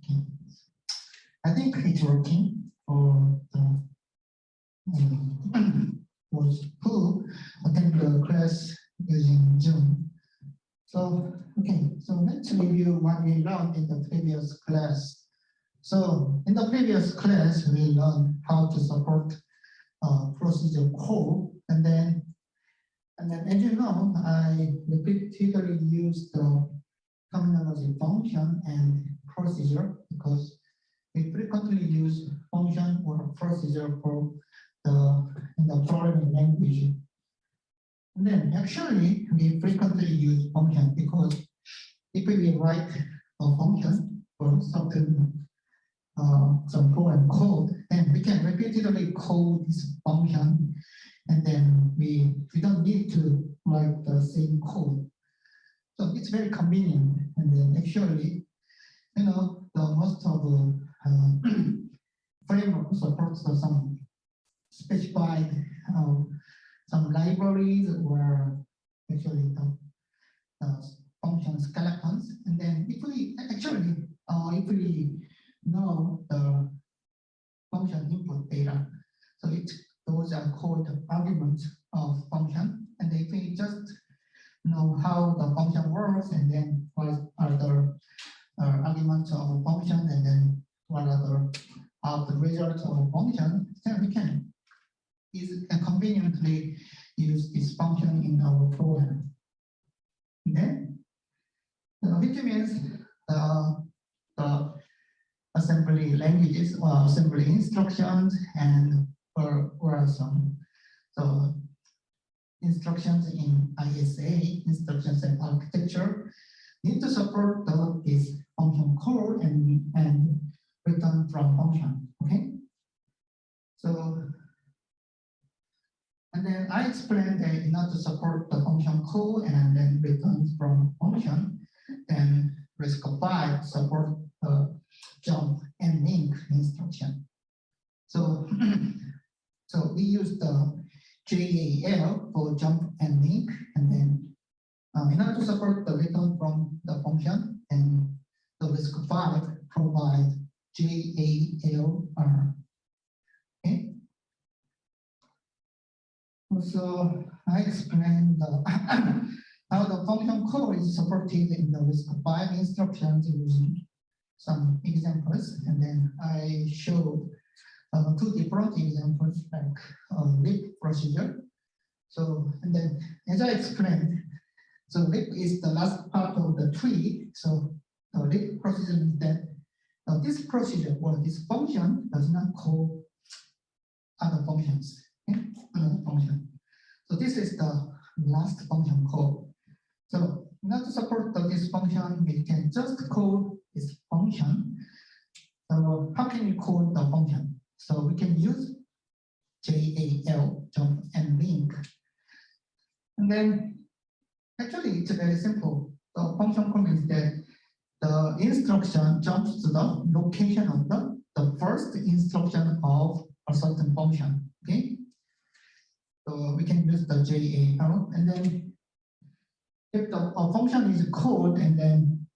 Okay. I think it's working for the those who attend the class using Zoom. So, okay, so let's review what we learned in the previous class. So, in the previous class, we learned how to support procedure call, and then as you know, I repeatedly use the terminology function and procedure because we frequently use function or procedure for in the programming language. And then actually we frequently use function because if we write a function for certain some program code, then we can repeatedly call this function, and then we don't need to write the same code. So it's very convenient. And then actually, you know, the most of the framework supports some specified some libraries or actually the function skeletons. And then if we actually if we know the function input data, so those are called arguments of function. And if we just know how the function works, and then what are the arguments of a function, and then what are the results of a function, then we can conveniently use this function in our program. Then, which means the assembly languages or assembly instructions and or some instructions in ISA, instructions and architecture, need to support this function call and return from function. Okay. So, and then I explained that in order to support the function call and then return from function, then RISC-V support the jump and link instruction. So, so we use the JAL for jump and link, and then in order to support the return from the function, and the RISC-V provide JALR. Okay. So I explained how the function call is supported in the RISC-V instructions using some examples, and then I showed two different examples like leap procedure. So, and then as I explained, so leap is the last part of the tree. So the leap procedure is that this procedure or this function does not call other functions. Okay? Another function. So this is the last function call. So in order to support this function, we can just call this function. So how can we call the function? So we can use JAL, jump and link. And then actually it's very simple. The function call means that the instruction jumps to the location of the first instruction of a certain function. Okay. So we can use the JAL, and then if a function is called, and then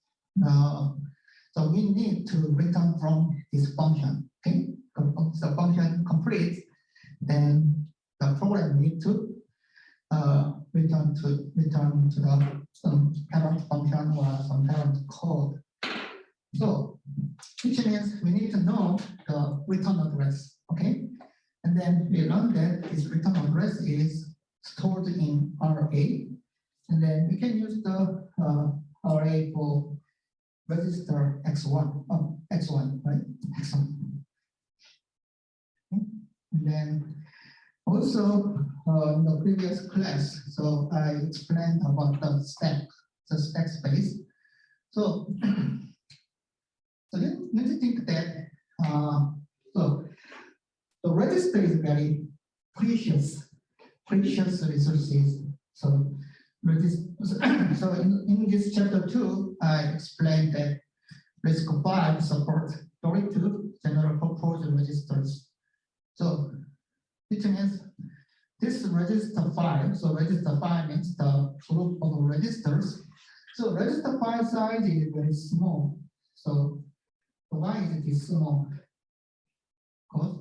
so we need to return from this function. Okay. If the function completes, then the program needs to return to the some parent function or some parent code. So, which means we need to know the return address. Okay, and then we learned that this return address is stored in RA, and then we can use the RA for register X1, X1, right? X1. Okay. And then also in the previous class, so I explained about the stack space. So, so let's think that so the register is very precious resources. So so in this chapter 2, I explained that RISC-V supports 32 general purpose registers. So which means this register file, so register file means the group of registers. So register file size is very small. So So why is it small? Because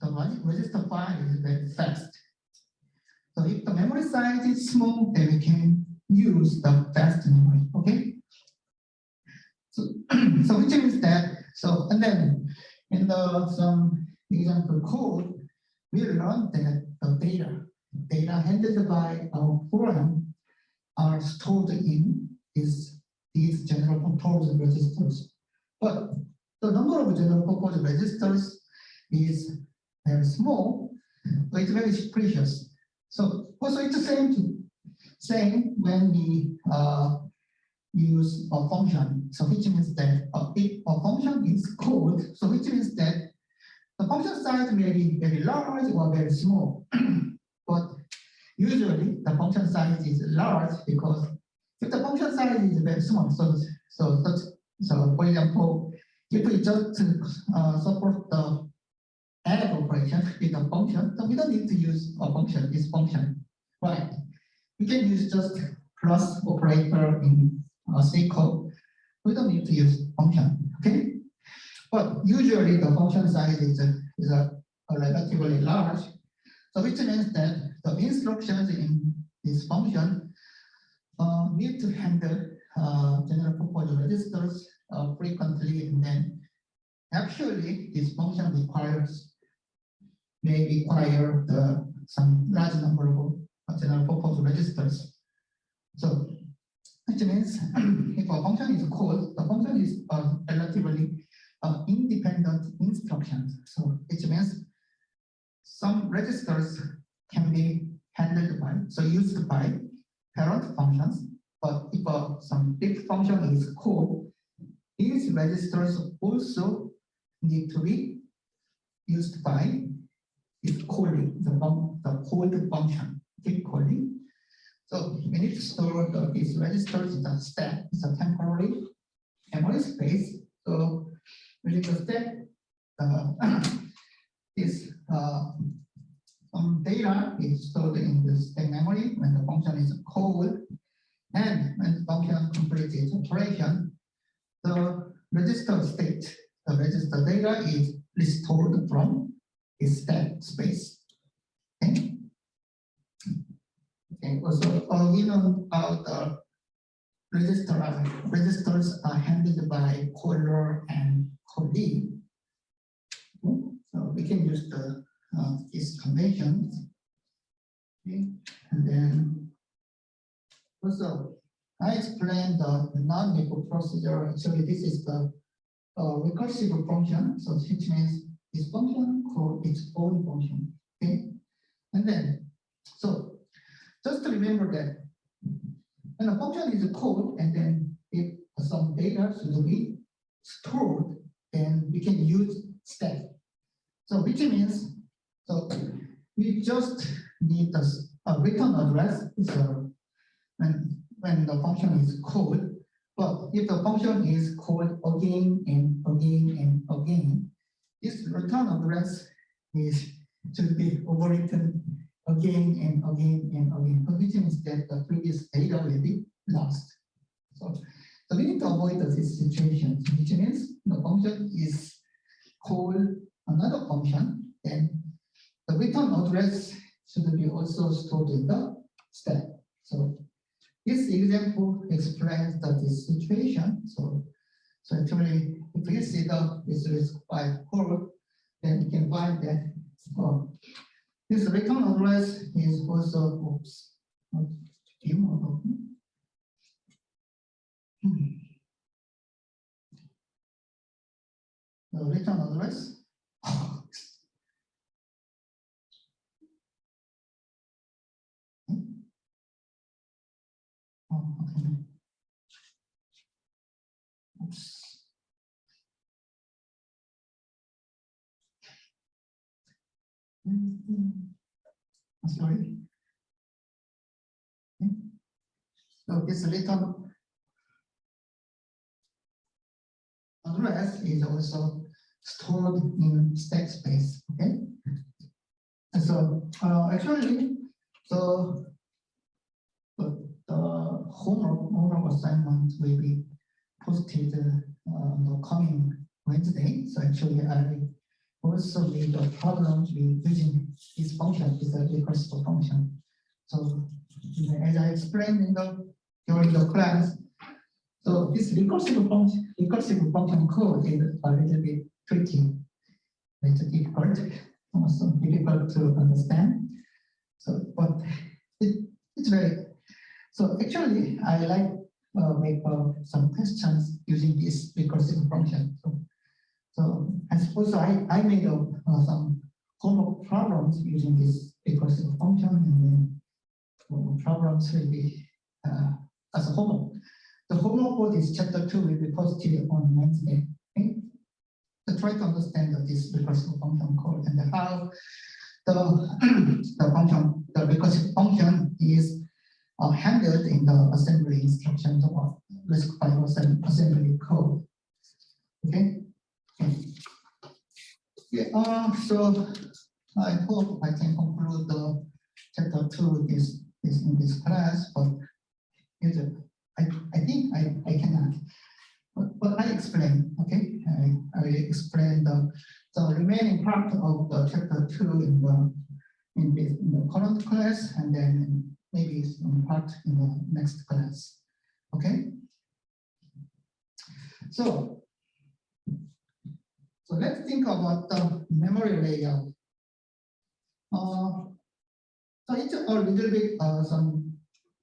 the register file is very fast. So if the memory size is small, then we can use the fast memory. Okay. So, so which means that and then in some example code, we learned that the data handled by our program are stored in these general purpose registers. But the number of general purpose registers is very small, but it's very precious. So also it's the same when we use a function. So which means that if a function is called, so which means that the function size may be very large or very small. But usually the function size is large because if the function size is very small, so for example, if we just support the add operation with a function, so we don't need to use a function, this function, right? We can use just plus operator in C code. We don't need to use function, okay? But usually the function size is a relatively large, so which means that the instructions in this function need to handle general purpose registers frequently, and then actually this function may require some large number of general purpose registers. So which means if a function is called, the function is relatively independent instructions. So which means some registers can be handled by, so used by parent functions, but if some big function is called, these registers also need to be used by its calling, the called function, keep calling. So we need to store these registers in the stack. It's a temporary memory space. So we need to stack this some data is stored in the stack memory when the function is called, and when the function completes its operation, the register state, the register data is restored from its stack space. Okay. Okay. Also, we know how the registers are handled by caller and callee. Okay. So we can use these conventions. Okay. And then also I explained the non-default procedure. Actually, this is the recursive function. So which means this function calls its own function. Okay. And then so just to remember that when a function is called and then if some data should be stored, then we can use stack. So which means, so we just need a return address. So when the function is called, but if the function is called again and again and again, this return address should be overwritten again and again and again, which means that the previous data will be lost. So we need to avoid this situation, which means the function is called another function, then the return address should be also stored in the stack. So this example explains this situation. So actually, if you see this risk by code, then you can find that this return address is also the return address. Okay. Oops. Sorry. Okay. So this return address is also stored in stack space. Okay. And so actually, so the homework assignment will be posted in the coming Wednesday. So actually, I also made a problem with using this function, is a recursive function. So as I explained during the class, so this recursive function code is a little bit tricky. It's difficult, also difficult to understand. So, but it's very. So actually, I like make some questions using this recursive function. So I suppose I made some homework problems using this recursive function, and then problems will be as a homework. The homework for this chapter 2 will be posted on Wednesday. Okay? So try to understand this recursive function code and how the recursive function is handled in the assembly instructions or RISC-V assembly code. Okay. Yeah. So I hope I can conclude the chapter 2 in this class, but I think I cannot. But I explain. Okay. I explain the remaining part of the chapter 2 in the current class, and then maybe some part in the next class. Okay. So let's think about the memory layout. So it's a little bit some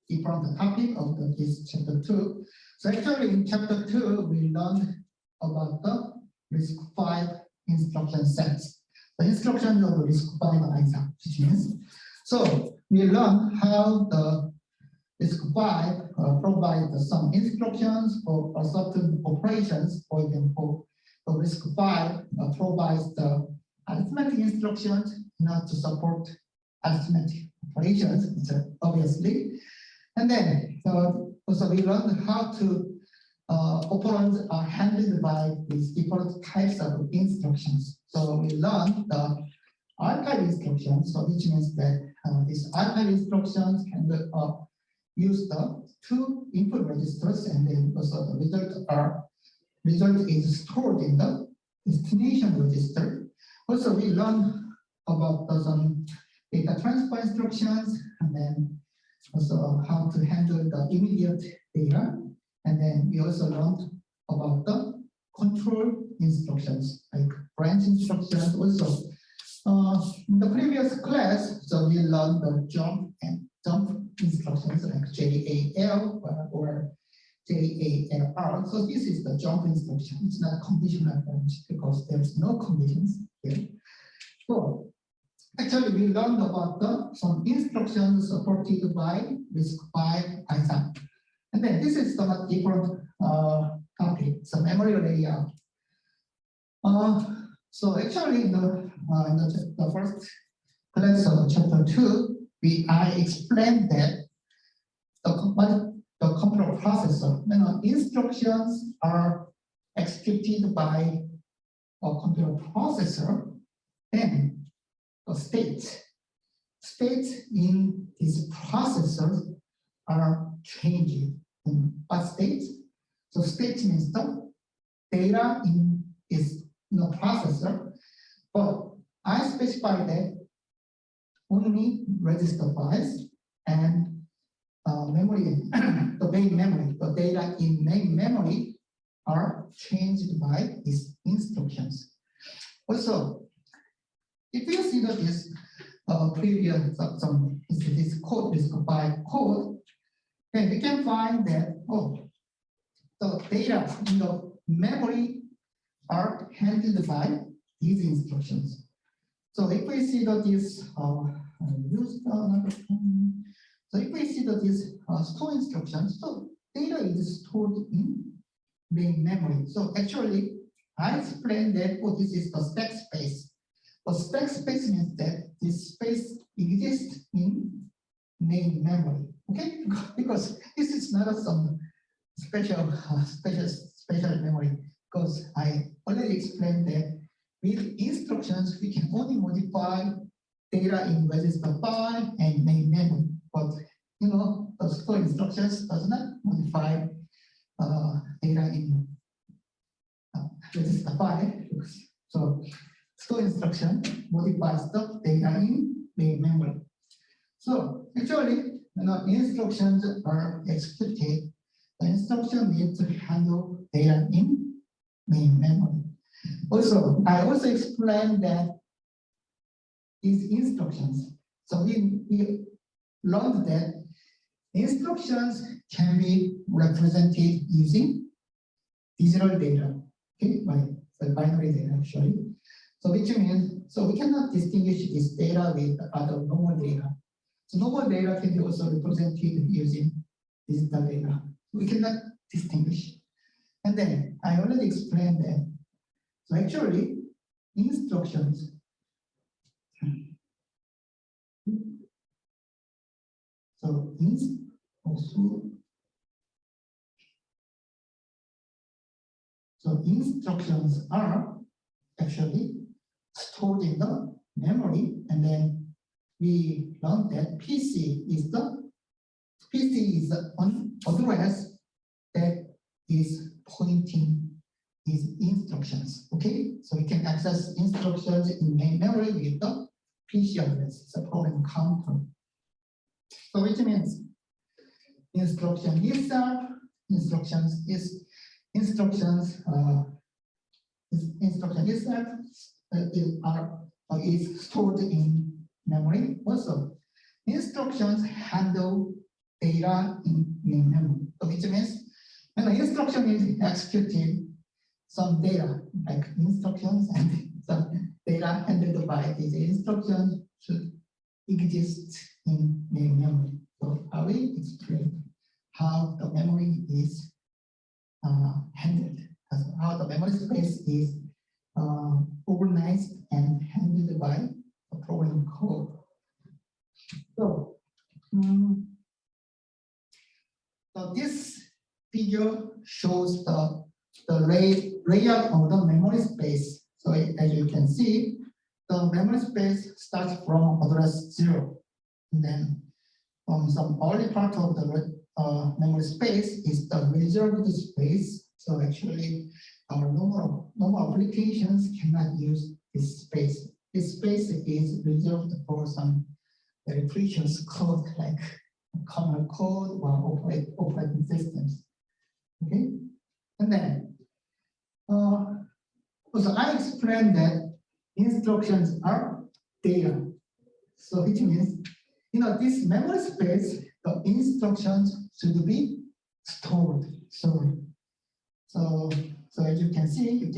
different topic of this chapter 2. So actually in chapter 2, we learned about the RISC-V instruction sets. The instructions of the RISC-V ISA, which means. So we learned how the RISC-V provides some instructions for certain operations. For example, the RISC-V provides the arithmetic instructions not to support arithmetic operations, obviously. And then also we learned how to operands are handled by these different types of instructions. So we learned the archive instructions, so which means that these archive instructions can use the two input registers, and then also the result is stored in the destination register. Also, we learned about some data transfer instructions, and then also how to handle the immediate data. And then we also learned about the control instructions, like branch instructions. Also, in the previous class, so we learned the jump instructions like JAL or JALR. So this is the jump instruction. It's not conditional branch because there's no conditions here. So actually, we learned about some instructions supported by RISC-V ISA. And then this is somewhat different topic, so memory layout. So actually, in the first class of chapter 2, I explained that the computer processor, instructions are executed by a computer processor, then the states in these processors are changing. In what state? So state means the data is in the processor, but I specify that only register files and memory, the main memory, the data in main memory are changed by these instructions. Also, if you see that this previous this code, this RISC-V code, then we can find that the data in the memory are handled by these instructions. So if we see that this so if we see that this store instructions, so data is stored in main memory. So actually, I explained that this is the stack space. The stack space means that this space exists in main memory. Okay, because this is not some special memory. Because I already explained that with instructions we can only modify data in register file and main memory. But the store instructions does not modify data in register 5. So store instruction modifies the data in main memory. So actually, instructions are executed. The instruction needs to handle data in main memory. Also, I also explained that these instructions. So we learned that instructions can be represented using digital data, okay, by binary data actually. So which means, so we cannot distinguish this data with other normal data. So normal data can be also represented using digital data. We cannot distinguish. And then I already explained that. So actually, instructions. So instructions are actually stored in the memory, and then we learned that PC is an address that is pointing these instructions. Okay, so we can access instructions in main memory with the PC address. It's a program counter. So which means instruction itself, instruction itself is stored in memory. Also, instructions handle data in main memory. So which means when an instruction is executed, some data like instructions and some data handled by these instructions should exist in main memory. So I will explain how the memory is handled, how the memory space is organized and handled by the program code. So, so this figure shows the layout of the memory space. So as you can see, the memory space starts from address 0, and then from some early part of the memory space is the reserved space. So actually, our normal applications cannot use this space. This space is reserved for some very precious code like common code or operating systems. Okay, and then also I explained that instructions are data. So which means, this memory space, the instructions should be stored. So as you can see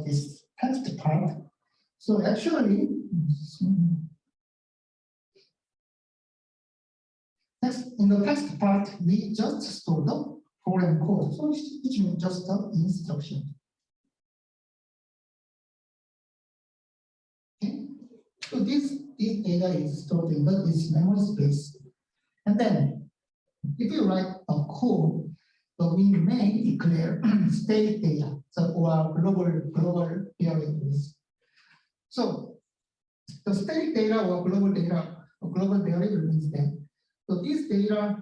this text part. So actually, in the text part, we just store the program code. So which means just the instruction. Okay. So this data is stored in this memory space. And then if you write a code, so we may declare state data, so or global variables. So the state data or global variable means that so these data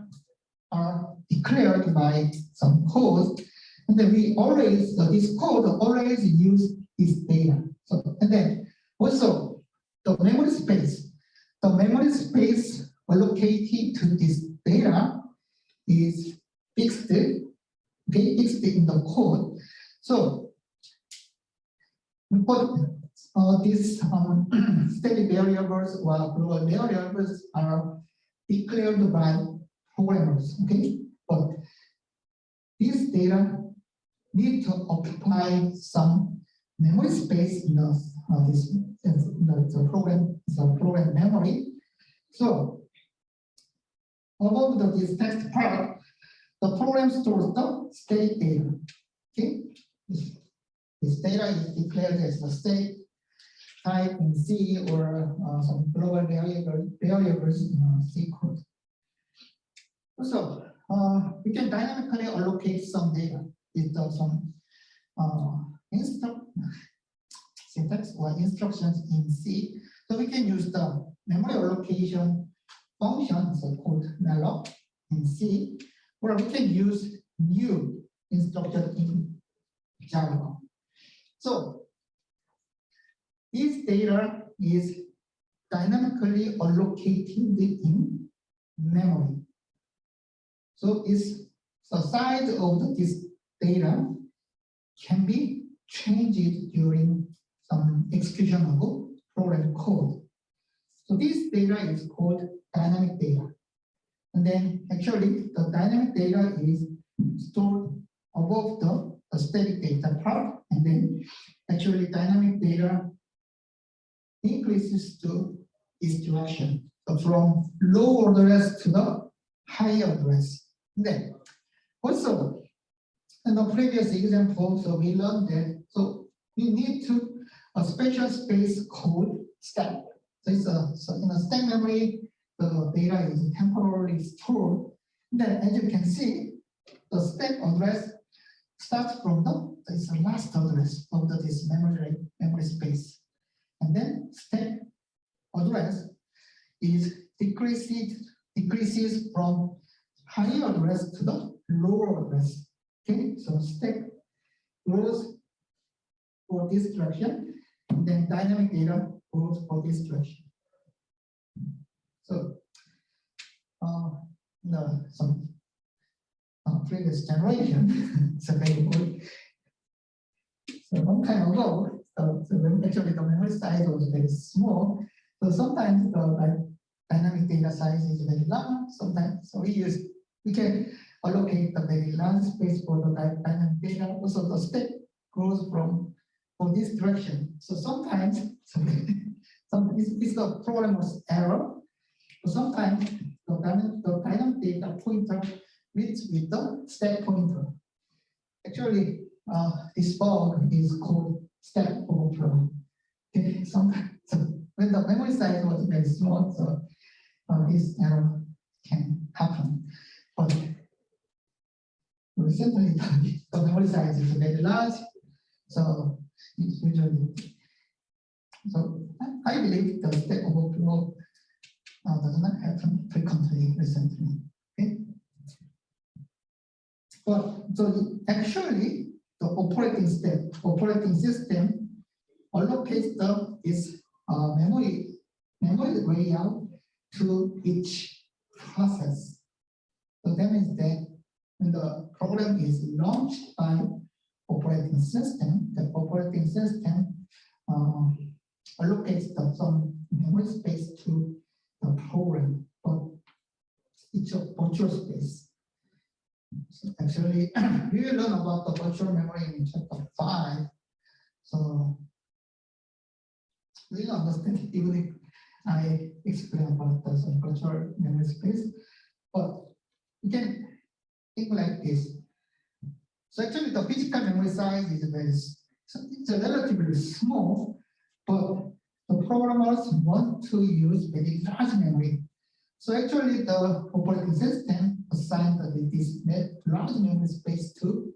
are declared by some code, and then this code always use this data. So and then also the memory space allocated to this data is fixed, fixed in the code. So we put these static variables or global variables are declared by programmers. Okay, but this data need to occupy some memory space in the program memory. So above this text part, the program stores the state data. Okay, this data is declared as the state type in C or some global variables in C code. Also, we can dynamically allocate some data with some syntax or instructions in C. So we can use the memory allocation function, so called malloc in C, or we can use new instruction in Java. So this data is dynamically allocated in memory. So the size of this data can be changed during some execution of program code. So this data is called dynamic data. And then actually the dynamic data is stored above the static data part. And then actually dynamic data increases to this direction. So from low address to the higher address. And then also in the previous example, so we learned that so we need to a special space called stack. So in a stack memory, the data is temporarily stored. Then as you can see, the stack address starts from the last address of this memory space. And then stack address is decreases from higher address to the lower address. Okay, so stack grows for this direction, and then dynamic data grows for this direction. So some previous generation, so very good. So long time ago, so actually the memory size was very small. So sometimes the dynamic data size is very large. Sometimes so we can allocate the very large space for the dynamic data. Also the stack grows from this direction. So sometimes it's the problem of error. So sometimes the dynamic data pointer meets with the stack pointer. Actually, this bug is called stack overflow. Okay, sometimes so when the memory size was very small, so this error can happen. But recently, the memory size is very large, so it's usually. So I believe the stack overflow does not happen frequently recently. Okay, but so actually, the operating system allocates this memory layout to each process. So that means that when the program is launched by operating system, the operating system allocates some memory space to the program, but it's a virtual space. So actually, we will learn about the virtual memory in chapter 5. So we'll understand it even if I explain about the virtual memory space. But you can think like this. So actually, the physical memory size is it's relatively small, but the programmers want to use very large memory. So actually, the operating system assigned this large memory space to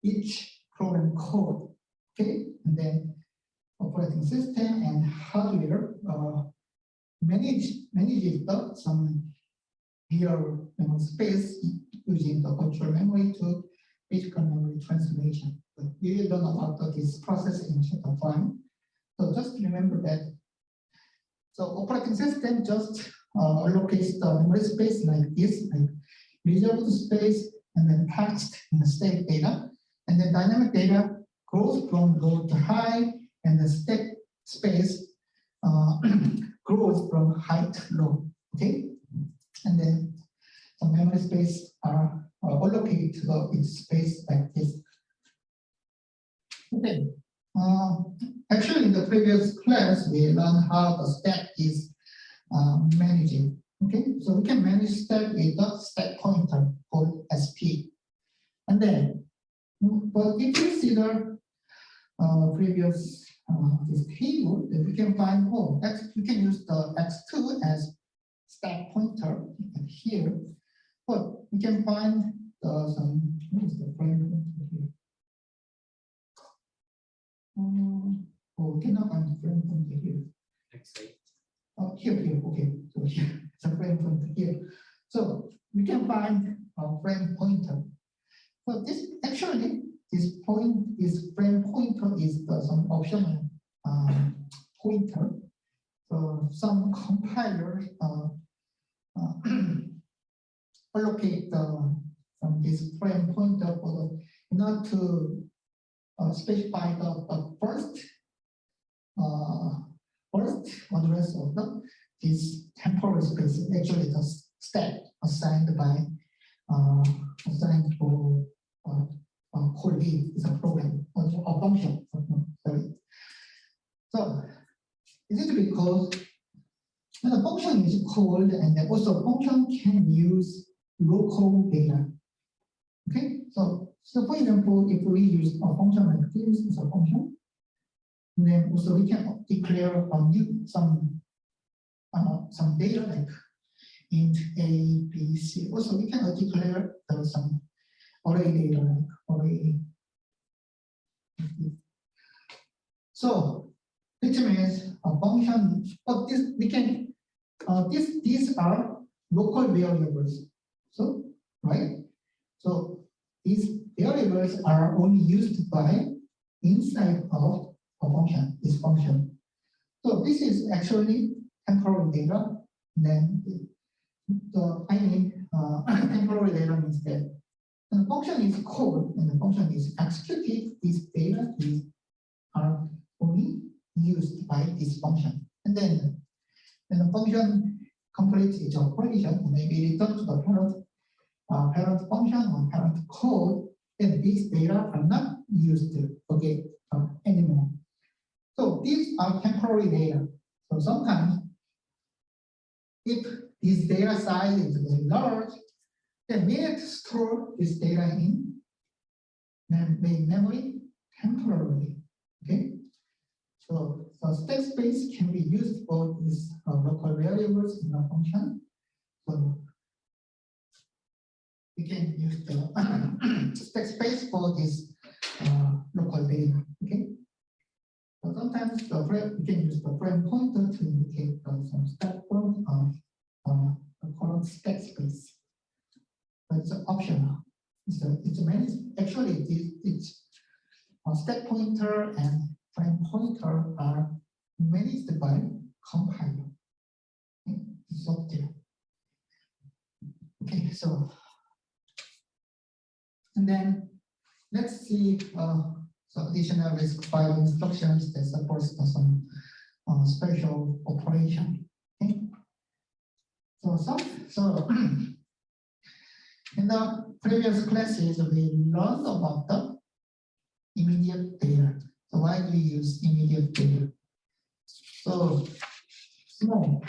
each program code. Okay, and then operating system and hardware manages some real memory space using the virtual memory to physical memory transformation. But we will learn about this process in chapter 5. So just remember that. So operating system just allocates the memory space like this, like reserved space, and then text and the static data, and then dynamic data goes from low to high, and the stack space grows from high to low. Okay, and then the memory space are allocated to each space like this. Okay. Actually, in the previous class, we learned how the stack is managed. Okay, so we can manage stack with the stack pointer called SP. And then, but if you see the previous this table, then we can find we can use the X2 as stack pointer here, but we can find what is the frame pointer here? We cannot find the frame pointer here. X8. Oh, here, okay. So here, it's a frame pointer here. So we can find a frame pointer. So this this frame pointer is some optional pointer. So some compilers allocate from this frame pointer for the, not to specify the first address of this temporal space. Actually, the stack assigned for colleague is a program or a function. Sorry. So is it because when a function is called, and then also a function can use local data? Okay, so for example, if we use a function like this is a function, then also we can declare some data like int a, b, c. Also, we can declare some array data like array. So which means a function, but this we can these are local variables. So right. So these variables are only used by inside of a function, this function. So this is actually temporal data. Then temporal data means that when the function is called and the function is executed, these data are only used by this function. And then when the function completes its operation, maybe return to the parent function or parent code, then these data are not used anymore. So these are temporary data. So sometimes if this data size is very large, then we need to store this data in memory temporarily. Okay. So stack space can be used for these local variables in a function. So we can use the stack space for this local data. Okay. So sometimes we can use the frame pointer to indicate some stack point of the current stack space. But it's optional. It's stack pointer and frame pointer are managed by compiler. Okay. It's up there. Okay, so and then let's see some additional RISC-V instructions that supports some special operation. Okay. So in the previous classes, we learned about the immediate data. So why do we use immediate data? So small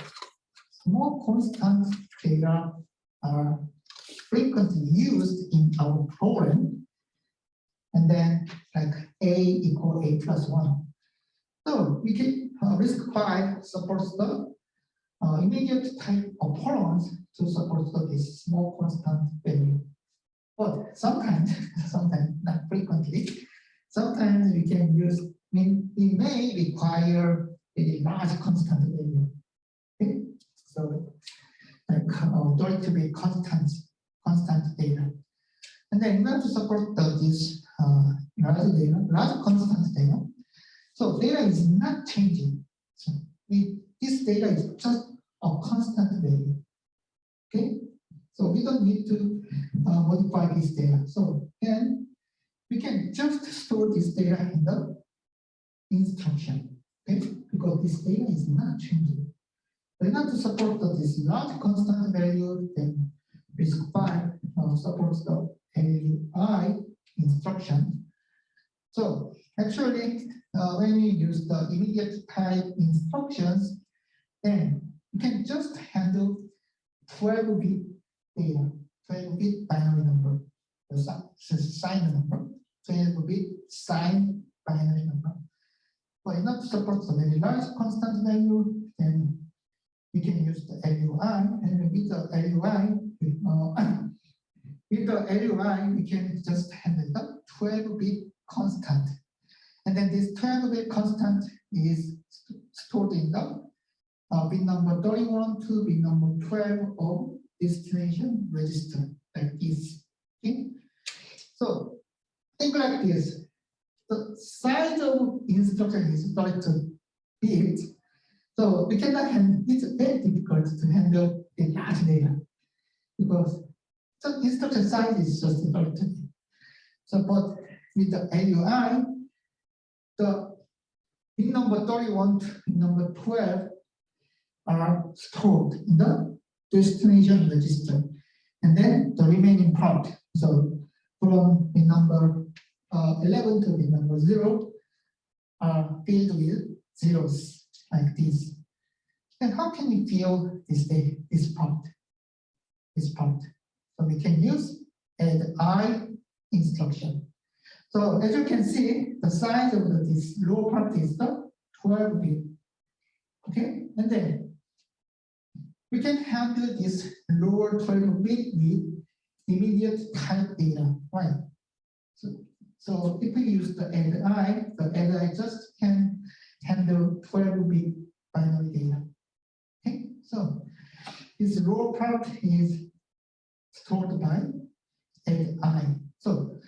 constant data are frequently used in our program, and then like a equal a plus 1. So we can RISC-V supports the immediate type operands to support this small constant value. But sometimes not frequently, sometimes we can use, we may require a large constant value. Okay? So like directly constant data. And then in order to support this large constant data, so data is not changing. So this data is just a constant value. Okay, so we don't need to modify this data. So then we can just store this data in the instruction. Okay, because this data is not changing. But in order to support this large constant value, then RISC-V supports the LUI instruction. So actually, when we use the immediate type instructions, then you can just handle 12-bit data, 12-bit binary number, the signed number, 12-bit signed binary number. But in order to support the very large constant value, then we can use the LUI, and with the LUI, we can just handle the 12-bit constant. And then this 12-bit constant is stored in the bit number 31 to bit number 12 of destination register, like this. Okay? So think like this. The size of instruction is very big. So we cannot handle, it's very difficult to handle a large data because the instruction size is just very big. So, but with the LUI, the bit number 31 to bit number 12 are stored in the destination register. And then the remaining part, so from bit number 11 to bit number 0 are filled with zeros like this. And how can we fill this part? So we can use add I instruction. So as you can see, the size of this lower part is the 12 bit. Okay, and then we can handle this lower 12 bit with immediate type data, right? So if we use the add I just can handle 12 bit binary data. Okay, so this lower part is stored by add I. So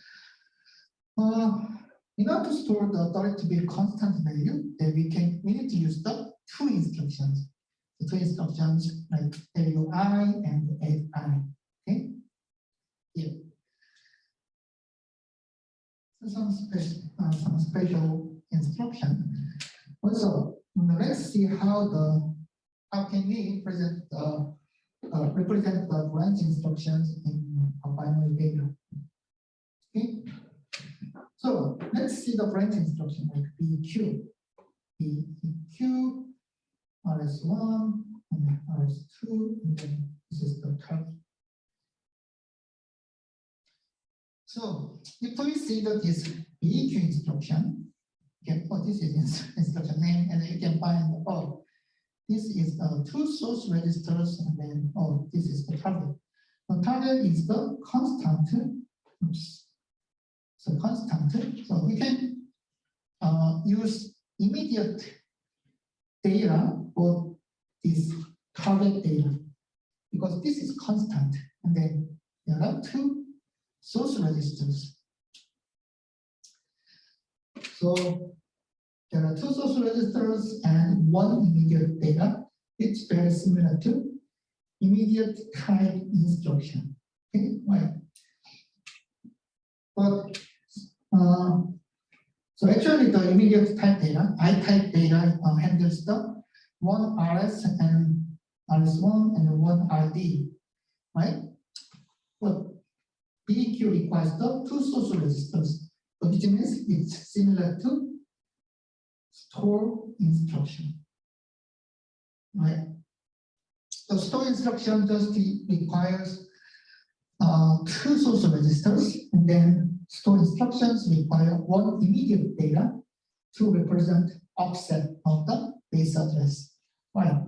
in order to store the 32-bit constant value, then we need to use the two instructions. The two instructions like LUI and add I. Okay. Yeah. So some special instruction. Also, let's see how can we represent the branch instructions in a binary data. Okay. So let's see the branch instruction like BQ, RS1, and then RS2, and then this is the target. So if we see that this BQ instruction, okay, this is instruction name, and then you can find, this is the two source registers, and then, this is the target. The target is the constant. Oops. So constant. So we can use immediate data for this target data because this is constant, and then there are two source registers. So there are two source registers and one immediate data. It's very similar to immediate type instruction. Okay, right. But so actually the immediate type data, I-type data handles the one RS and RS1 and one RD, right? But BQ requires the two source registers, which means it's similar to store instruction, right? The store instruction just requires two source registers, and then store instructions require one immediate data to represent offset of the base address. Right.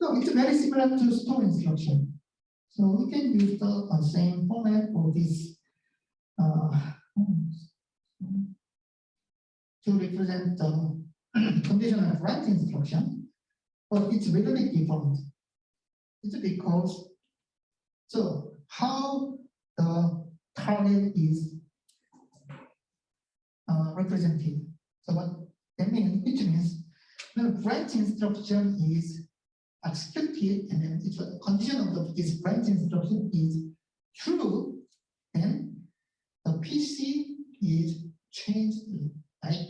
So it's very similar to store instruction. So we can use the same format for this to represent the conditional write instruction, but it's a little bit different. It's because so how the target is represented. So what that means, which means the branch instruction is executed, and then if the condition of this branch instruction is true, then the PC is changed like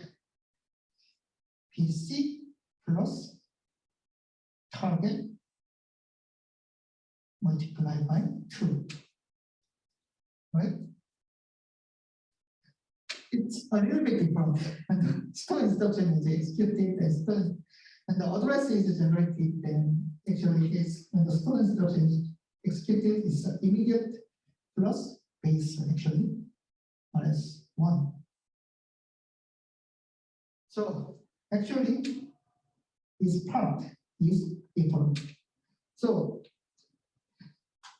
PC plus target multiplied by 2, right? It's a little bit different. And store instruction is executed and the address is generated, then actually is when the store instruction is executed is immediate plus base actually RS1. So actually this part is different. So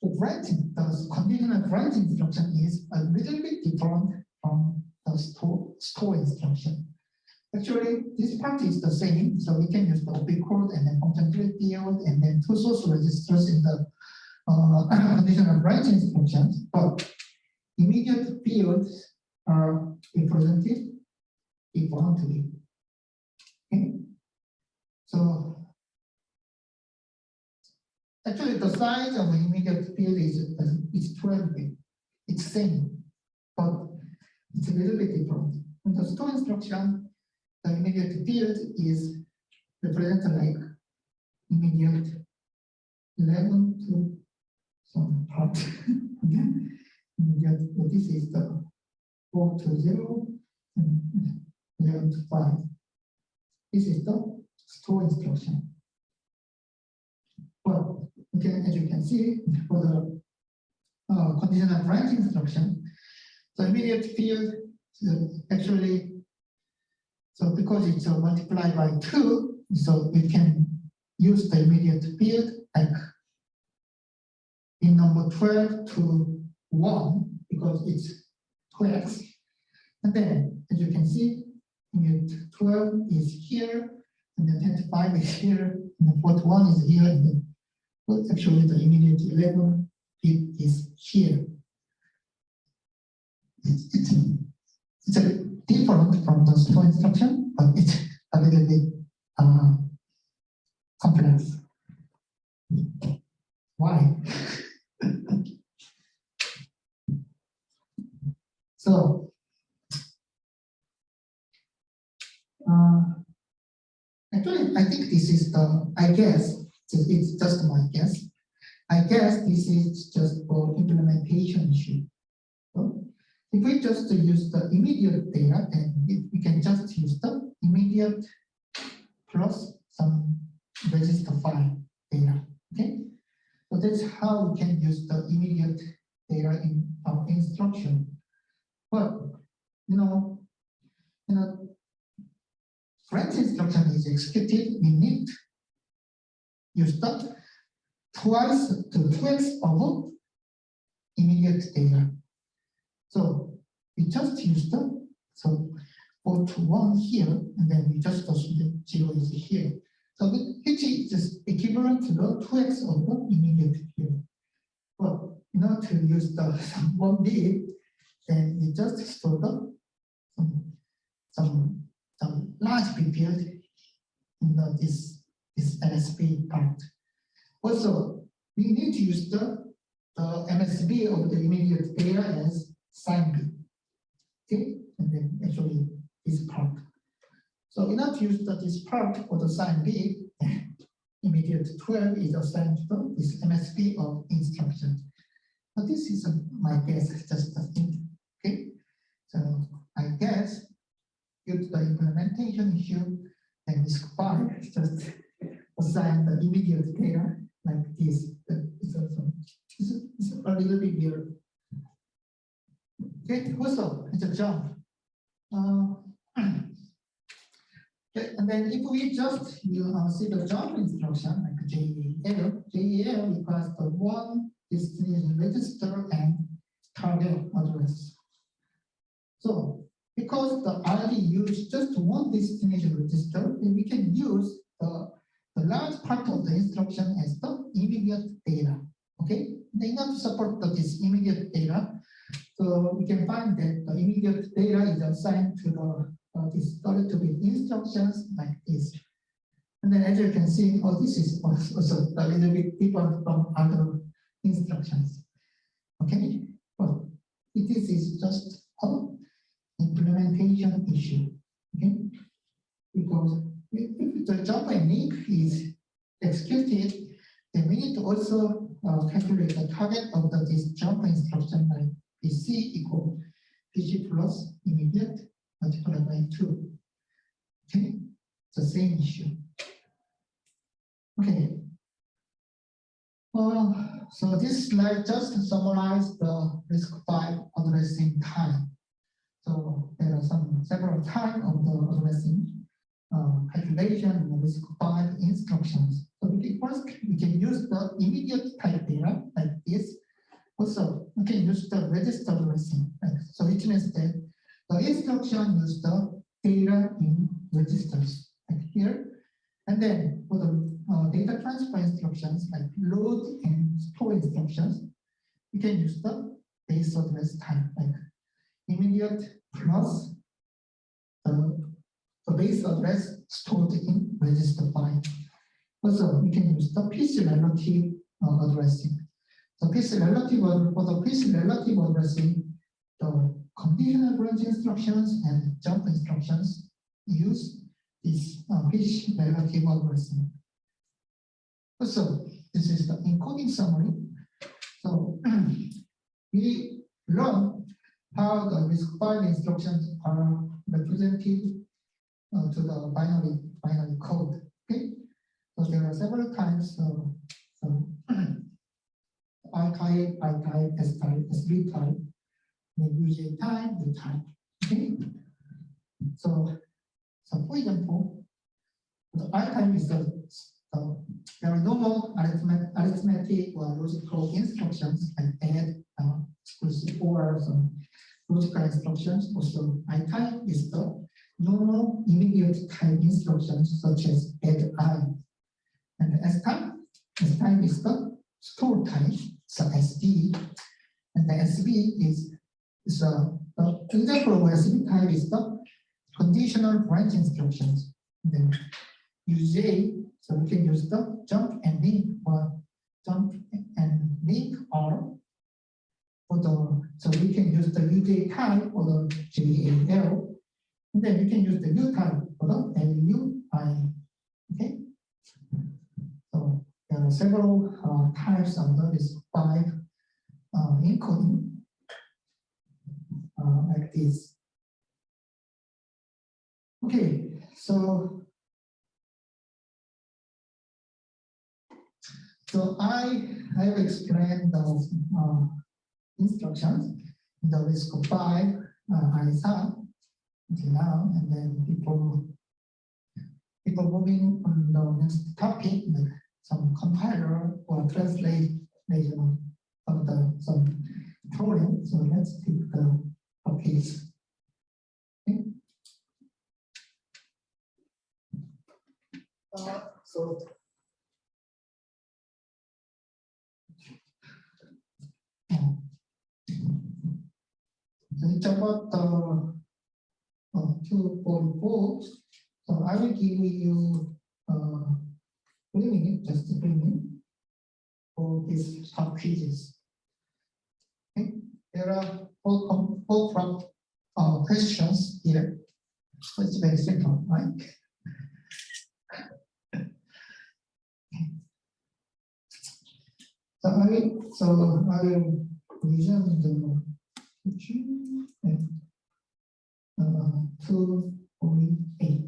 the conditional write instruction is a little bit different from the store instruction. Actually, this part is the same, so we can use the OP code and then function field and then two source registers in the conditional write instructions, but immediate fields are represented differently. Okay? So actually the size of an immediate field is 12 bit. It's same, but it's a little bit different. In the store instruction, the immediate field is represented like immediate 11 to some part. Immediate, so this is the 4 to 0 and 11 to 5. This is the store instruction. Well, okay, as you can see, for the conditional branch instruction, the immediate field actually, so because it's multiplied by 2, so we can use the immediate field like in number 12 to 1 because it's 2x. And then, as you can see, immediate 12 is here, and then 10 to 5 is here, and the 41 is here, and then well, actually the immediate 11 bit is here. It's a bit different from the store instruction, but it's a little bit complex. Why? So, actually, I think this is the, I guess, it's just my guess. I guess this is just for implementation issue. So, if we just use the immediate data, then we can just use the immediate plus some register file data. Okay, so that's how we can use the immediate data in our instruction. But branch instruction is executed, we need to use the twice to 2x of immediate data. So we just use the 4 to 1 here, and then we just assume that 0 is here. So which is just equivalent to the 2x of the immediate here. But in order to use the 1 bit, then we just store the some large bit field in this MSB part. Also, we need to use the MSB of the immediate data as sign bit. Okay, and then actually this part. So in order to use this part for the sign bit, immediate 12 is assigned to this MSB of instruction. But this is my guess, just a thing. Okay, so I guess due to the implementation issue, and this file just assign the immediate data like this. It's a little bit weird. Okay, also it's a jump. Okay, and then if we just see the jump instruction like JEL requires the one destination register and target address. So because the ID uses just one destination register, then we can use the large part of the instruction as the immediate data. Okay, in order to support this immediate data, so we can find that the immediate data is assigned to the these 32-bit instructions like this. And then as you can see, this is also a little bit different from other instructions. Okay, well, this is just an implementation issue. Okay, because if the Java init is executed, then we need to also calculate the target of this Java instruction like PC equal PC plus immediate multiplied by 2. Okay, it's the same issue. Okay. So this slide just summarizes the RISC-V addressing time. So there are several types of the addressing calculation and RISC-V instructions. So first we can use the immediate type data like this. Also, we can use the register addressing. Right? So which means that the instruction uses the data in registers like here. And then for the data transfer instructions like load and store instructions, we can use the base address type like immediate plus the base address stored in register file. Also, we can use the PC relative addressing. For the PC relative addressing, the conditional branch instructions and jump instructions use this PC relative addressing. Also, this is the encoding summary. So we learn how the RISC-V instructions are represented to the binary code. Okay, so there are several types of R type, I type, S type, SB type, UJ type, U type. Okay, so for example, the I type is there are no more arithmetic or logical instructions like add, exclusive, or some logical instructions. Also, I type is the normal immediate type instructions such as add I. And S type is the store type, so SD. And the SB is the example of SB type is the conditional branch instructions. And then UJ, so we can use the jump and link, or jump and link, or for the, so we can use the UJ type or the JAL, and then we can use the U type for the LUI. Okay, so there are several types of this RISC-V encoding like this. Okay, so I have explained those instructions in the RISC-V ISA until now, and then people moving on the next topic, like some compiler or translation of some program. So let's take the topics. Okay. So it's about the 2.4. So I will give you 3 minutes, just 3 minutes for these top quizzes. Okay. There are four questions here. So it's very simple, right? So I will resume the teaching and 2.8.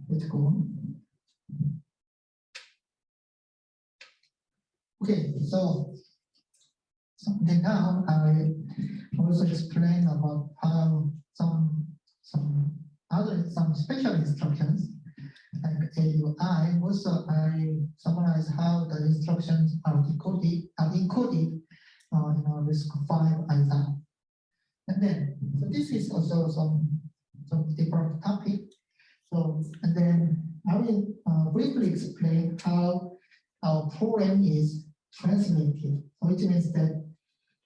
Let's go. Okay, so then now I also explain about how some special instructions like AUI. Also, I summarize how the instructions are encoded in our RISC-V ISA. And then, so this is also some different topic. So, and then I will briefly explain how our program is translated, which means that,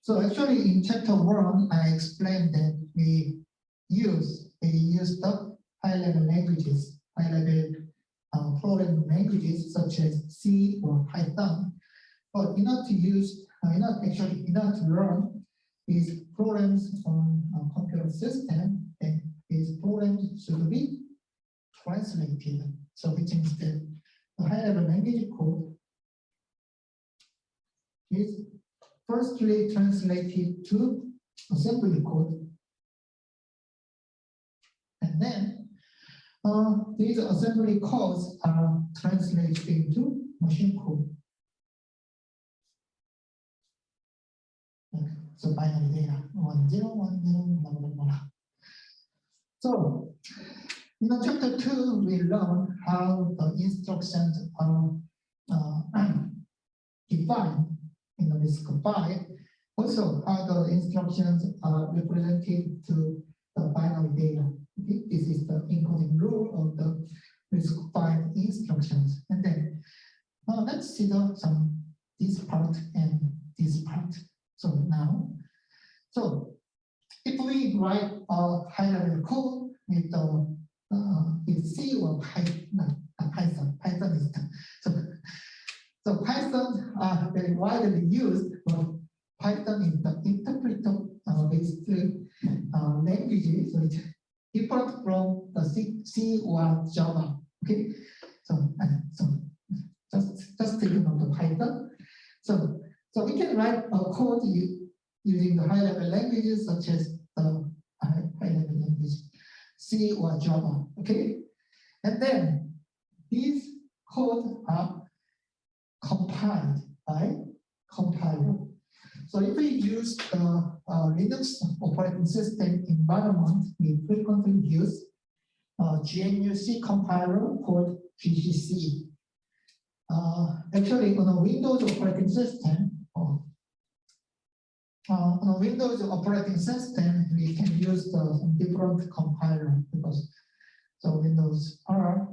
so actually in chapter 1, I explained that we use the high-level languages, high-level programming languages such as C or Python. But in order to learn these programs on a computer system, then these programs should be translated. So which means that the high-level language code is firstly translated to assembly code, and then these assembly codes are translated into machine code. So binary data 10 10 blah blah blah. So in chapter 2, we learn how the instructions are defined in the RISC-V. Also, how the instructions are represented to the binary data. Okay? This is the encoding rule of the RISC-V instructions. And then let's see this part and this part. So now, if we write a high-level code with C or Python is so Python are very widely used, but Python is the interpreter-based language, so it's different from the C or Java. Okay, so just take note of Python. So we can write a code using the high-level languages such as the high-level language C or Java. Okay, and then these codes are compiled by compiler. So if we use the Linux operating system environment, we frequently use GNU C compiler called GCC. Actually, on a Windows operating system, we can use the different compiler because so Windows are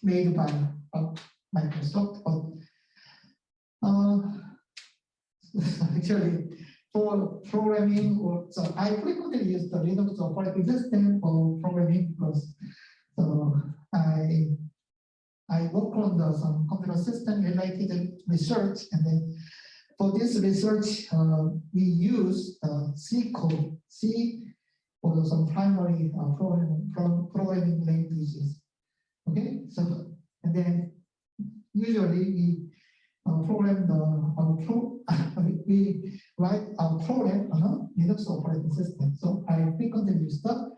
made by Microsoft. But actually, for programming, so I frequently use the Linux operating system for programming because I work on some computer system related research, and then for this research, we use C code, C for some primary programming languages. Okay, so and then usually we program we write our program on a Linux operating system. So I frequently use the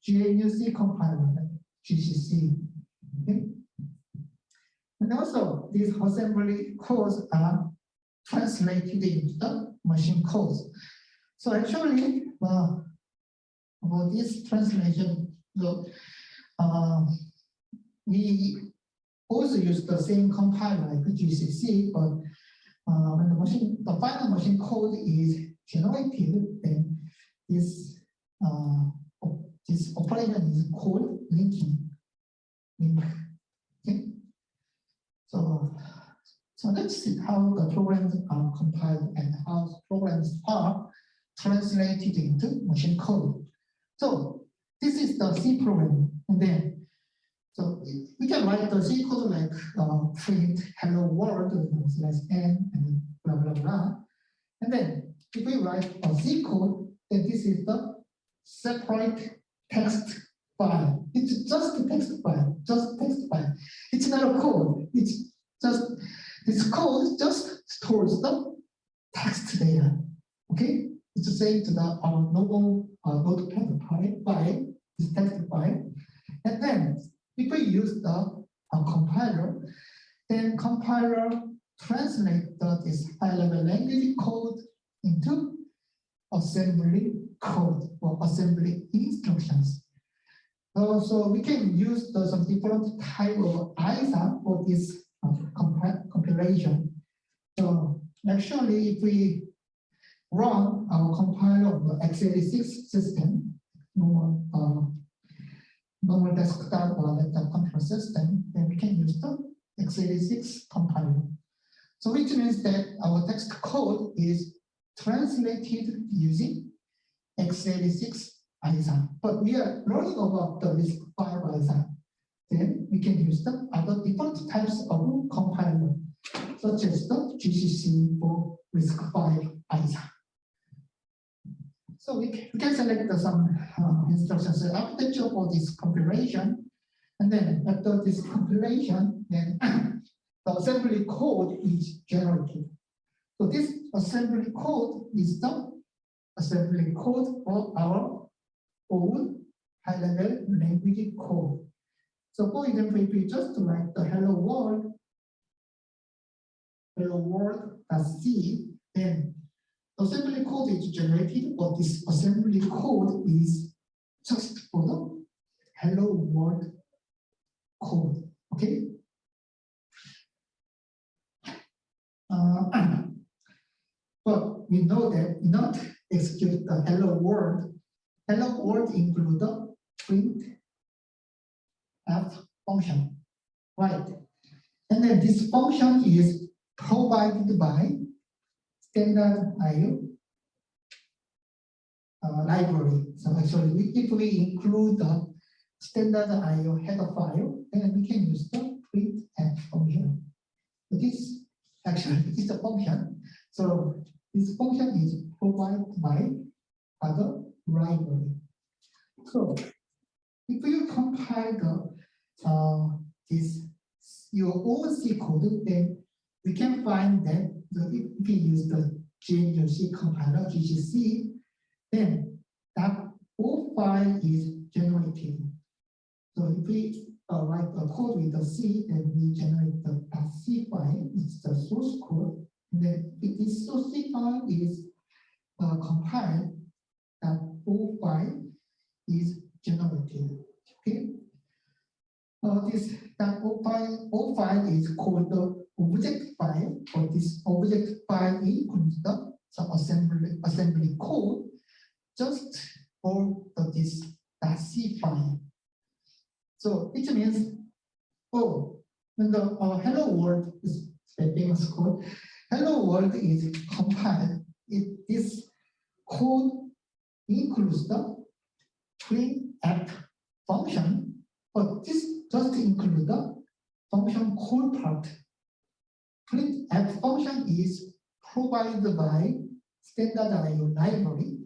GNU C compiler, GCC. Okay. And also, these assembly codes are translated into the machine codes. So actually, about this translation, we also use the same compiler like the GCC, but when the final machine code is generated, then this operation is called linking. Okay. So let's see how the programs are compiled and how programs are translated into machine code. So this is the C program, and then so we can write the C code like print hello world /n and blah blah blah. And then if we write a C code, then this is the separate text file. It's just a text file, It's not a code. It's just this code just stores the text data. Okay, it's the same to the normal notepad file, this text file. And then if we use the compiler, then compiler translate this high-level language code into assembly code or assembly instructions. So we can use some different type of ISA for this compilation. So actually, if we run our compiler of the x86 system, normal desktop or laptop computer system, then we can use the x86 compiler. So which means that our text code is translated using x86 ISA. But we are learning about the RISC-V ISA. Then we can use the other different types of compiler, such as the GCC for RISC-V ISA. So we can select some instructions architecture for this compilation. And then after this compilation, then the assembly code is generated. So this assembly code is the assembly code for our own high-level language code. So for example, if we just write the hello world.c, then assembly code is generated, but this assembly code is just for the hello world code. Okay. But we know that in order to execute the hello world include the printf function, right? And then this function is provided by standard IO library. So actually, if we include the standard IO header file, then we can use the printf function. So this actually is a function. So this function is provided by other library. So if you compile this your own C code, then we can find that if we use the GNU-C compiler GCC, then that O file is generated. So if we write a code with the C, then we generate the .c file. It's the source code. And then if this source C file is compiled, that O file is generated. Okay. That O file is called the object file, or this object file includes some assembly code just for this .c file. So which means, when the hello world is the famous code, hello world is compiled. This code includes the printf function, but this just includes the function call part. Printf function is provided by standard IO library,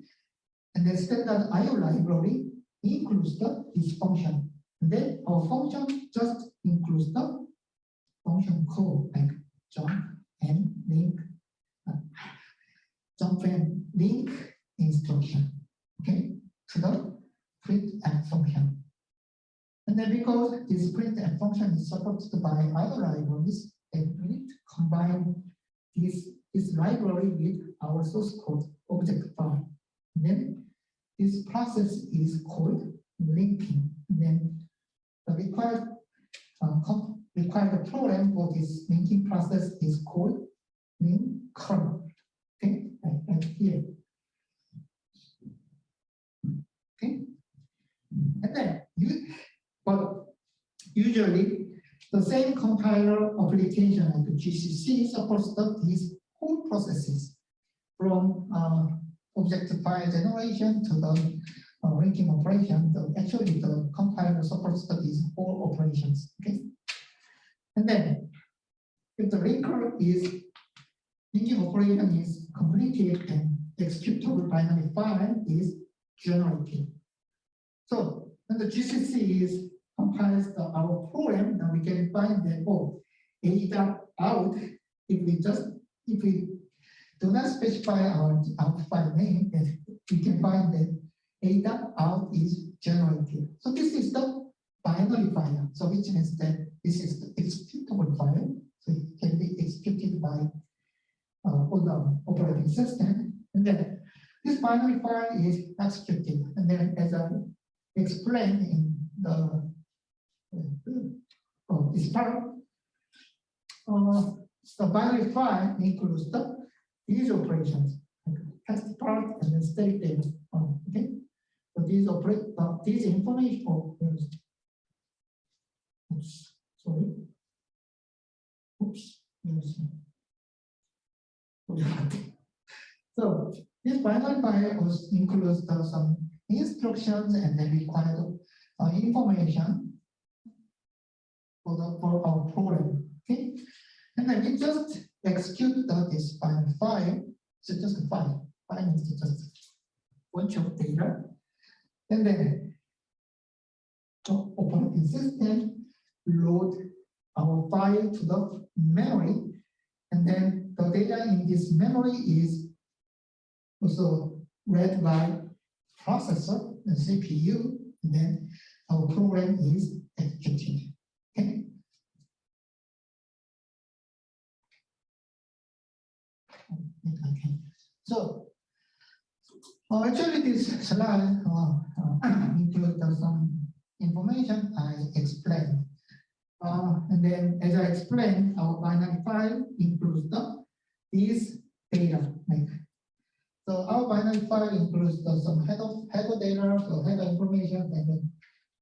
and the standard IO library includes this function. And then our function just includes the function code like jump and link instruction, okay, to the printf function. And then because this printf function is supported by other libraries, then we need to combine this library with our source code object file. And then this process is called linking. And then the required program for this linking process is called linker. Okay, right here. Okay, and then but usually the same compiler application like the GCC supports these whole processes from object file generation to the linking operation. Actually, the compiler supports these whole operations. Okay, and then if the linking operation is completed, and executable binary file is generated. So when the GCC is compiles our program, then we can find that a.out. If we do not specify our file name, then we can find that data out is generated. So this is the binary file. So which means that this is the executable file. So it can be executed by all the operating system. And then this binary file is executed. And then as I explained in the this part, the binary file includes these operations, text part and then state data. Okay, so these information. Oops, sorry. Oops. So this binary file also includes some instructions and then required information for our program. Okay, and then we just execute this binary file. So just a file. File means just a bunch of data, and then the operating system load our file to the memory, and then the data in this memory is also read by processor, the CPU, and then our program is executed. Okay. So actually this slide includes some information I explained. And then as I explained, our binary file includes these data. So our binary file includes some header data, so header information, and then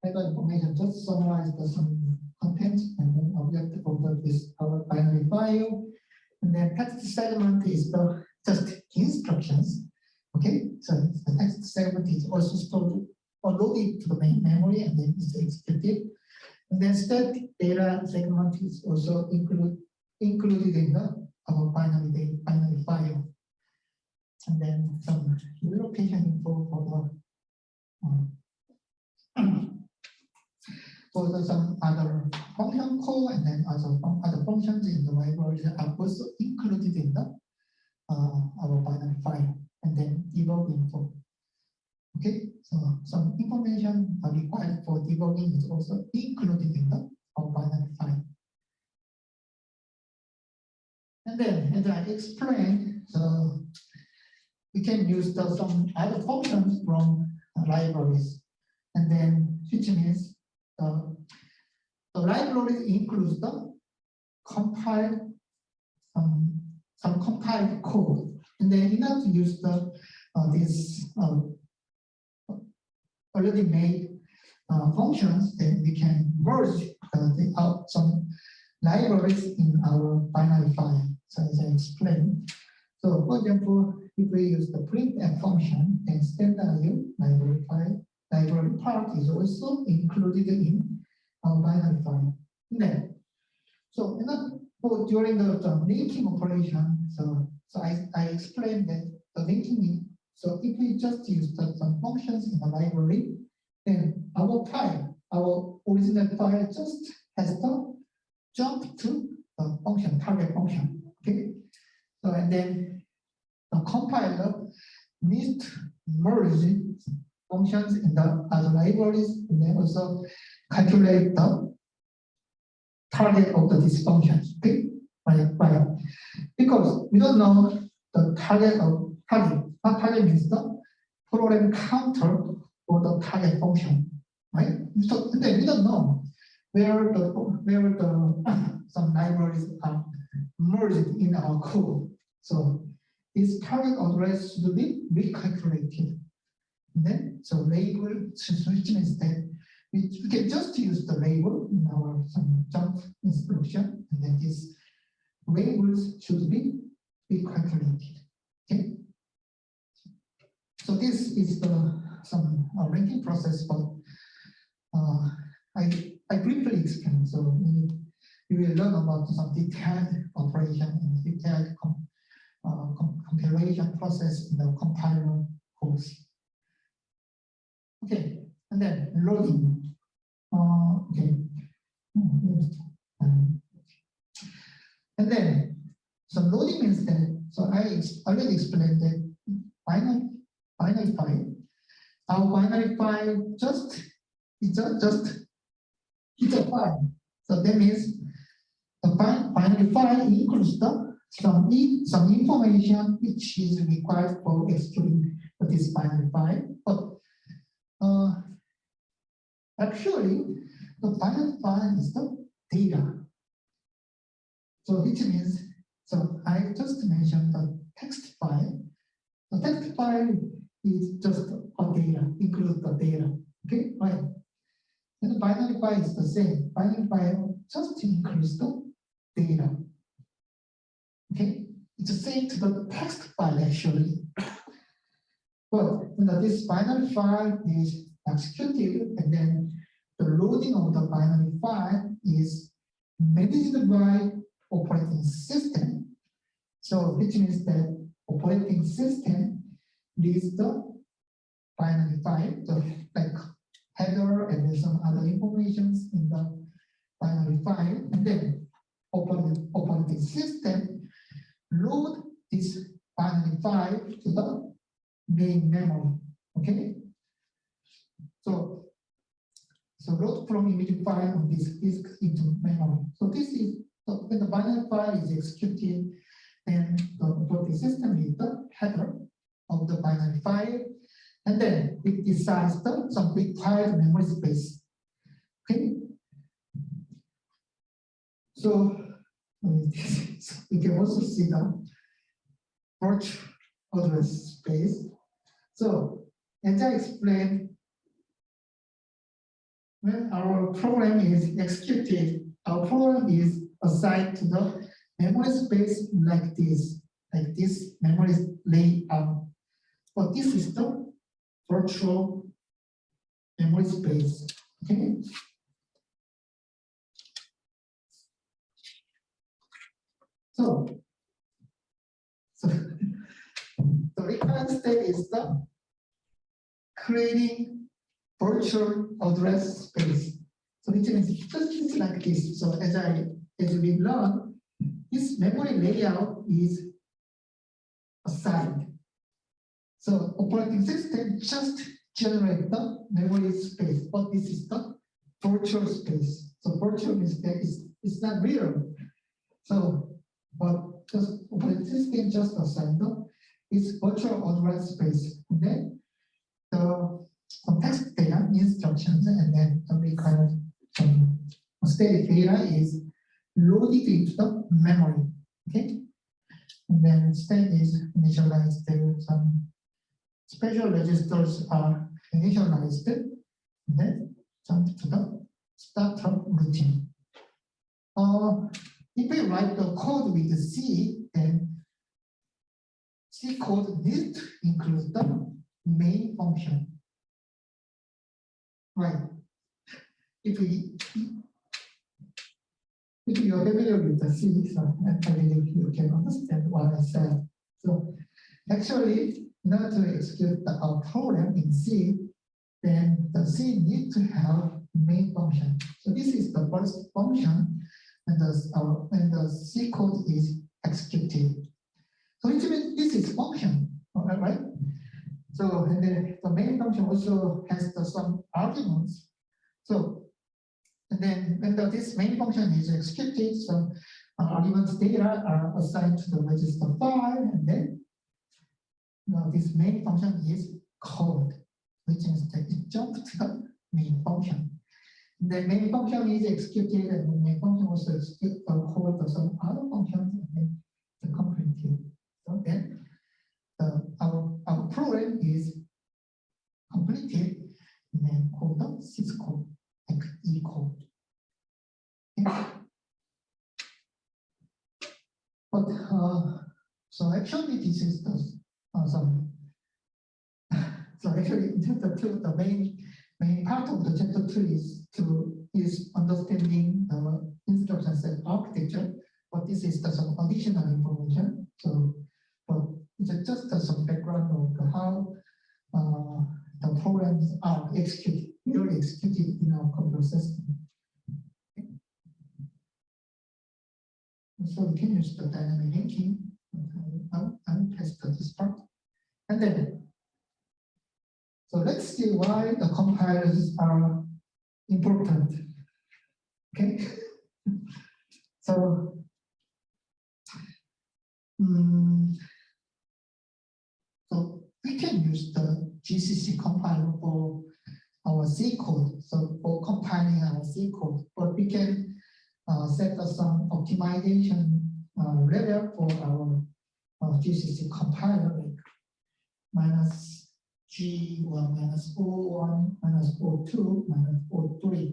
header information just summarize some content and then object of this our binary file. And then text segment is just instructions. Okay, so the text segment is also stored or loaded to the main memory and then it's executed. And then static data segment is also included in our binary file. And then some location info for some other function call, and then other functions in the library are also included in our binary file, and then debug info. Okay, so some information required for debugging is also included in our binary file. And then, as I explained, so we can use some other functions from libraries, and then which means the library includes the compiled some compiled code, and then you have to use this already made functions. Then we can merge some libraries in our binary file. So as I explained, so for example, if we use the printf function, then standard library file, library part is also included in our binary file. And then, so during the linking operation, so I explained that the linking. So if we just use some functions in the library, then our file, our original file just has to jump to the function, target function. Okay. So and then the compiler needs to merge functions in the other libraries, and then also calculate the target of these functions. Okay. Right. Because we don't know the target of target. What target means the program counter for the target function, right? So then we don't know where some libraries are merged in our code. So this target address should be recalculated. And then so label, which means that we can just use the label in our some jump instruction, and then these labels should be recalculated. Okay. So this is some ranking process, but I briefly explained. So we will learn about some detailed operation and detailed compilation process in the compiler course. Okay, and then loading. Okay, and then so loading means that. So I already explained that binary file. our binary file it's a file. So that means the binary file includes some information which is required for executing this binary file. But actually, the binary file is the data. So which means, so I just mentioned the text file. The text file is just a data, includes the data. Okay, right. And the binary file is the same. Binary file just includes the data. Okay, it's the same to the text file actually. But this binary file is executed, and then the loading of the binary file is managed by operating system. So which means that operating system reads the binary file, so like header and then some other informations in the binary file, and then operating system load this binary file to the main memory. Okay, so load from image file on this disk into memory. So this is when the binary file is executed, then the operating system is the header of the binary file, and then it decides some required memory space. Okay, so you can also see the virtual address space. So as I explained, when our program is executed, our program is assigned to the memory space like this memory layout. But this is the virtual memory space. Okay. So the required step is the creating virtual address space. So it means just like this. So as we learn, this memory layout is assigned. So operating system just generate the memory space, but this is the virtual space. So virtual means that it's not real. So, but just operating system just assigned this virtual address space. And then the context data instructions, and then the required static data is loaded into the memory. Okay, and then state is initialized. There some special registers are initialized, and then jump to the startup routine. If we write the code with C, then C code needs to include the main function. Right. If you are familiar with the C, so I believe you can understand what I said. So actually, in order to execute our program in C, then the C needs to have main function. So this is the first function, and the C code is executed. So it means this is function, right? So and then the main function also has some arguments. So and then when this main function is executed, some arguments data are assigned to the register file, and then this main function is called, which means that it jumps to the main function. The main function is executed, and the main function also executes call some other functions, and then the completed. So then our program is completed, and then called the syscode E code. Okay. But so actually this is the some. So actually in chapter 2, the main part of the chapter 2 is understanding the instruction set architecture. But this is some additional information. So but it's just some background of how the programs are executed in our computer system. Okay. So we can use the dynamic linking. I'll pass this part. And then, So let's see why the compilers are important. Okay. So, so we can use the GCC compiler for our C code. So for compiling our C code, but we can set some optimization level for our GCC compiler, like minus G or minus O1, minus O2, minus O3.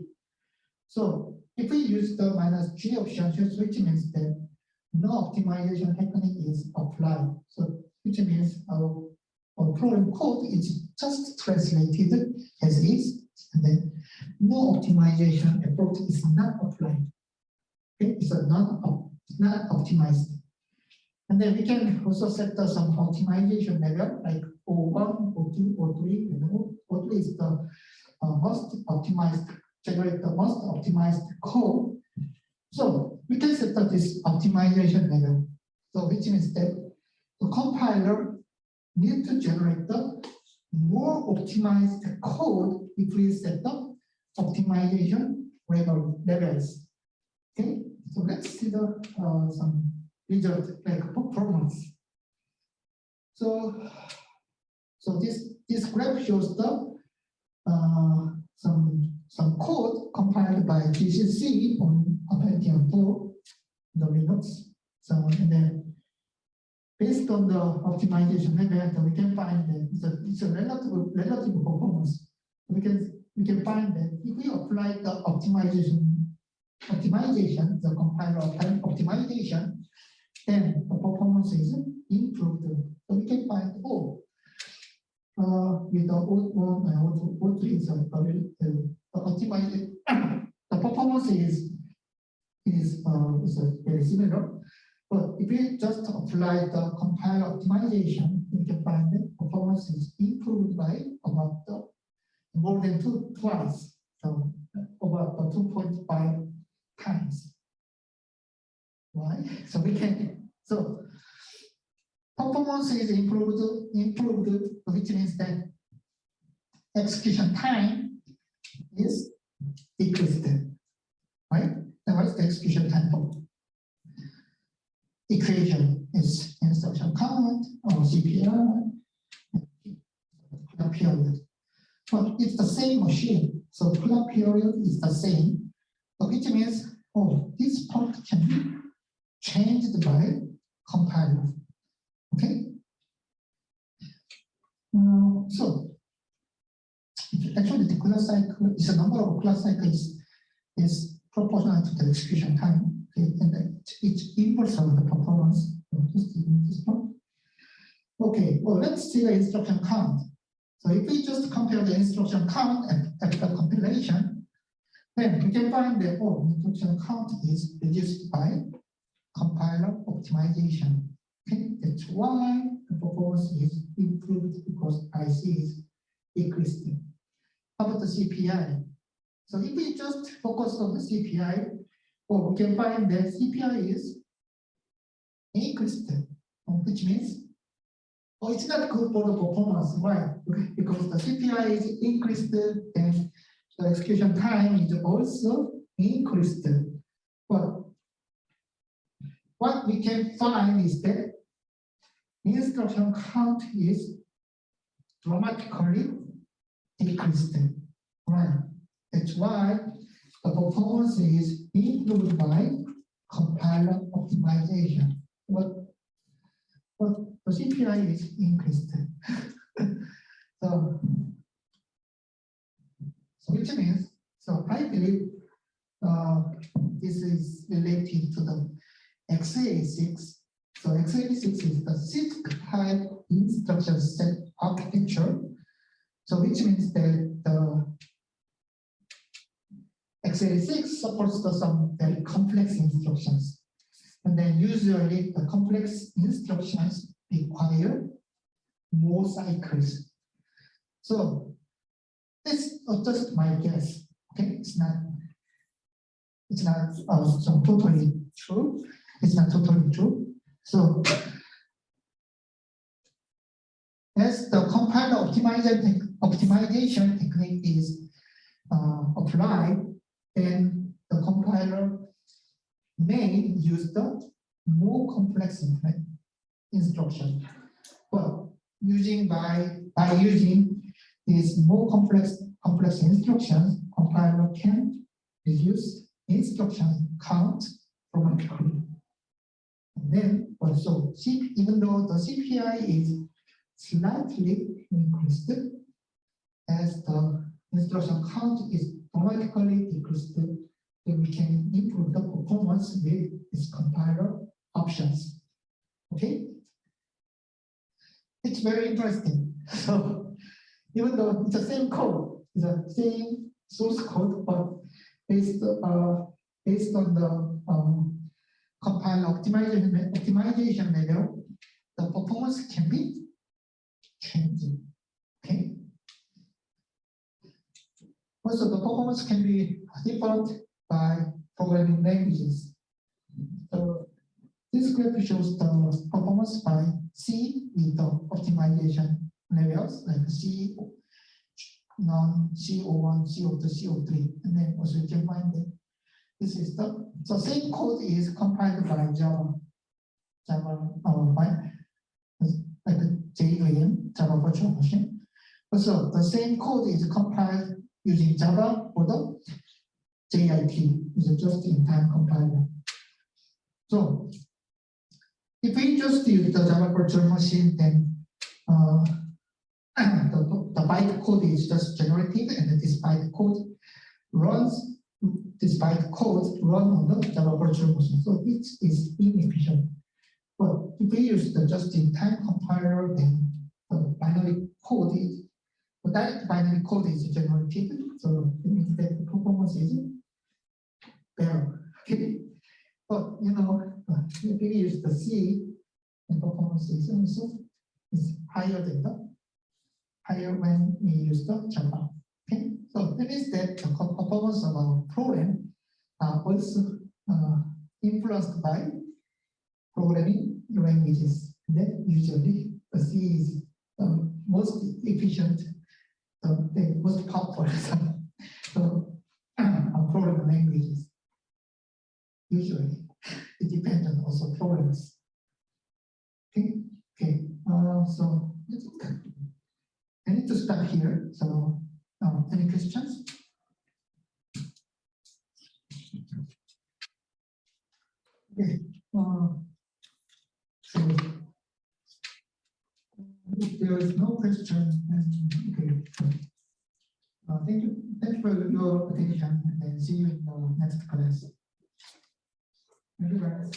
So if we use the minus G option, which means that no optimization technique is applied. So which means our program code is just translated as is, and then no optimization approach is not applied. Okay, it's not optimized. And then we can also set some optimization level like O1, O2, O3. You know, O3 is the most optimized, generate the most optimized code. So we can set up this optimization level. So which means that the compiler needs to generate the more optimized code if we set up optimization levels. Okay, so let's see the some result like performance. So this graph shows the some code compiled by GCC on Pentium 4, the Linux. So and then based on the optimization level, we can find that it's a relative performance. We can find that if we apply the optimization, the compiler optimization, then the performance is improved. So we can find with the O1 and O3 the optimized the performance is very similar. But if we just apply the compiler optimization, we can find that performance is improved by about more than twice, so about 2.5 times. Why? So we can performance is improved, which means that execution time is decreased, right? And what is the execution time for? Equation is instruction count or CPR period. But it's the same machine, so clock period is the same. So which means, this part can be changed by compiler. Okay. So actually, the clock cycle is a number of clock cycles is proportional to the execution time. Okay? And it's inverse of the performance. Okay, well, let's see the instruction count. So if we just compare the instruction count at the compilation, then we can find that instruction count is reduced by compiler optimization. Okay, that's why the performance is improved because IC is decreasing. How about the CPI? So if we just focus on the CPI, we can find that CPI is increased, which means it's not good for the performance. Why? Because the CPI is increased and the execution time is also increased. But what we can find is that instruction count is dramatically decreased. Right? That's why the performance is improved by compiler optimization. But the CPI is increased. So which means, I believe this is related to the x86. So x86 is the CISC type instruction set architecture. So which means that the x86 supports some very complex instructions. And then usually the complex instructions require more cycles. So this is just my guess. Okay, it's not totally true. It's not totally true. So as as the compiler optimization technique is applied, then the compiler may use the more complex instruction. But by using these more complex instructions, compiler can reduce instruction count dramatically. And then also, even though the CPI is slightly increased, as the instruction count is dramatically decreased, then we can improve the performance with this compiler options. Okay? It's very interesting. So even though it's the same code, it's the same source code, but based on the compiler optimization level, the performance can be changing. Okay. Also, the performance can be different by programming languages. So this graph shows the performance by C with the optimization levels like C, non, CO1, CO2, CO3, and then also you can find that this is the same code is compiled by Java by like JVM, Java Virtual Machine. Also, the same code is compiled using Java for the JIT, is a just-in-time compiler. So, if we just use the Java Virtual Machine, then the byte code is just generated, and this byte code runs on the Java Virtual Machine. So it is inefficient. But if we use the just-in-time compiler, then the direct binary code is generated. So it means that the performance is better. Okay. But if we use the C, the performance is also higher when we use the Java. Okay. So that means that the performance of our program are also influenced by programming languages. And then usually the C is the most efficient, the most powerful programming languages. Usually, it depends on also programs. Okay. So I need to stop here. So, any questions? Okay. So if there is no question, then okay. Thank you. Thanks for your attention, and then see you in the next class. Thank you, guys.